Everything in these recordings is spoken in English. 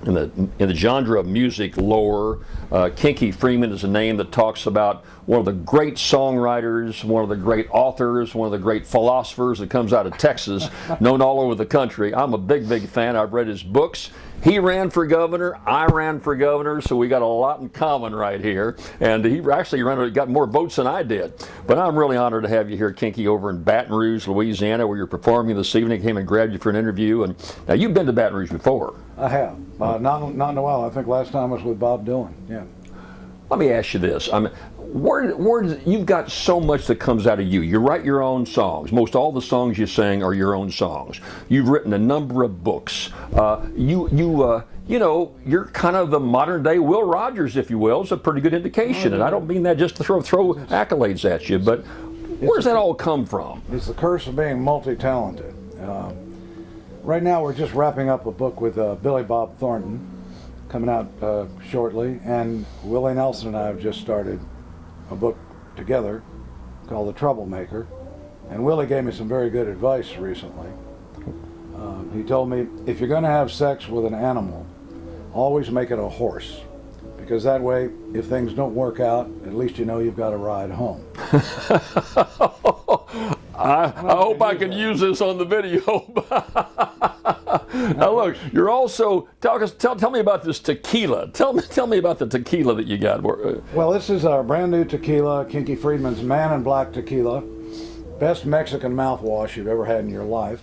in the genre of music lore, Kinky Freeman is a name that talks about one of the great songwriters, one of the great authors, one of the great philosophers that comes out of Texas, known all over the country. I'm a big fan. I've read his books. He ran for governor, I ran for governor, so we got a lot in common right here. And he actually got more votes than I did. But I'm really honored to have you here, Kinky, over in Baton Rouge, Louisiana, where you're performing this evening. I came and grabbed you for an interview. And now you've been to Baton Rouge before. I have. Not in a while. I think last time was with Bob Dylan. Yeah. Let me ask you this. I mean, you've got so much that comes out of you. You write your own songs. Most all the songs you sing are your own songs. You've written a number of books. You know, you're kind of the modern day Will Rogers, if you will. It's a pretty good indication, and I don't mean that just to throw accolades at you, but where's that all come from? It's the curse of being multi-talented. Right now we're just wrapping up a book with Billy Bob Thornton, coming out shortly, and Willie Nelson and I have just started a book together called The Troublemaker, and Willie gave me some very good advice recently. He told me, if you're going to have sex with an animal, always make it a horse, because that way, if things don't work out, at least you know you've got a ride home. I hope I can use this on the video. Now look, you're also, tell me about this tequila. Tell me about the tequila that you got. Well, this is our brand new tequila, Kinky Freeman's Man in Black Tequila. Best Mexican mouthwash you've ever had in your life.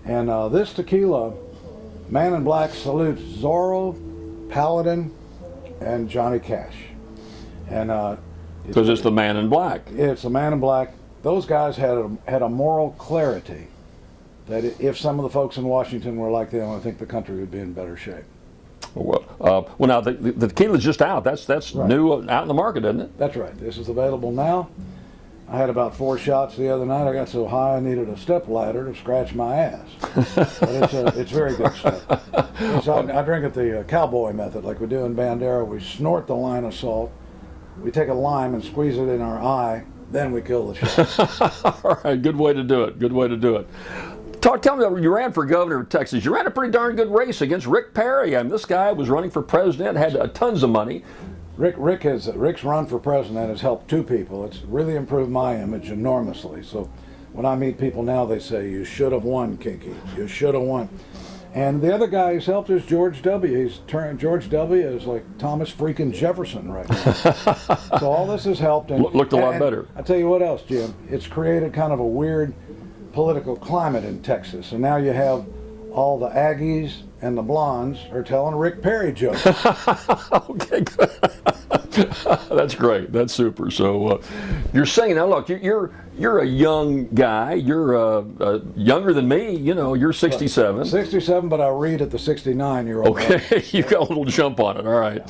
And this tequila, Man in Black, salutes Zorro, Paladin, and Johnny Cash. And because it's the Man in Black. It's the Man in Black. Those guys had a moral clarity that if some of the folks in Washington were like them, I think the country would be in better shape. Well, now the tequila's just out. That's right. New, out in the market, isn't it? That's right. This is available now. I had about 4 shots the other night. I got so high I needed a step ladder to scratch my ass. But it's very good stuff. I drink it the cowboy method, like we do in Bandera. We snort the line of salt. We take a lime and squeeze it in our eye. Then we kill the shark. All right, good way to do it. Good way to do it. Tell me, you ran for governor of Texas. You ran a pretty darn good race against Rick Perry. I mean, this guy was running for president, had tons of money. Rick's run for president has helped 2 people. It's really improved my image enormously. So when I meet people now, they say, "You should have won, Kinky. You should have won." And the other guy who's helped is George W. George W. is like Thomas freaking Jefferson right now. So all this has helped. And looked a lot better. I tell you what else, Jim. It's created kind of a weird political climate in Texas. And now you have all the Aggies and the blondes are telling Rick Perry jokes. Okay, good. That's great. That's super. So you're singing. Now look, you're a young guy. You're younger than me. You know, you're 67. 67, but I read at the 69-year-old. Okay, you got a little jump on it. All right.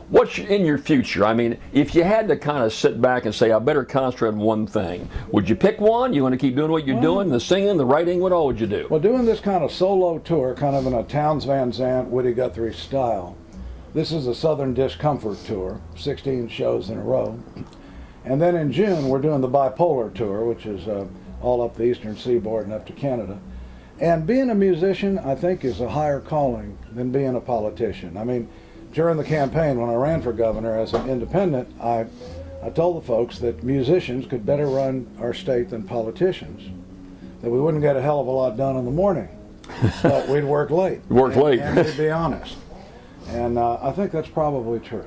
What's in your future? I mean, if you had to kind of sit back and say, I better concentrate on one thing, would you pick one? You want to keep doing what you're doing, the singing, the writing? What all would you do? Well, doing this kind of solo tour, kind of in a Townes Van Zandt, Woody Guthrie style. This is a Southern Discomfort tour, 16 shows in a row. And then in June, we're doing the Bipolar tour, which is all up the eastern seaboard and up to Canada. And being a musician, I think, is a higher calling than being a politician. I mean, during the campaign, when I ran for governor as an independent, I told the folks that musicians could better run our state than politicians, that we wouldn't get a hell of a lot done in the morning, but we'd work late. And we'd be honest. And I think that's probably true.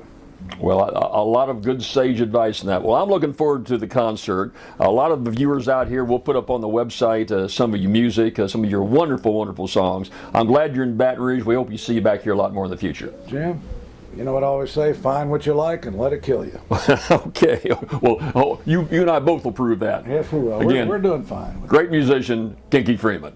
Well, a lot of good sage advice in that. Well, I'm looking forward to the concert. A lot of the viewers out here will put up on the website some of your music, some of your wonderful, wonderful songs. I'm glad you're in Baton Rouge. We hope you see you back here a lot more in the future. Jim, you know what I always say, find what you like and let it kill you. Okay. Well, you and I both will prove that. Yes, we will. Again, we're doing fine. Great musician, Kinky Freeman.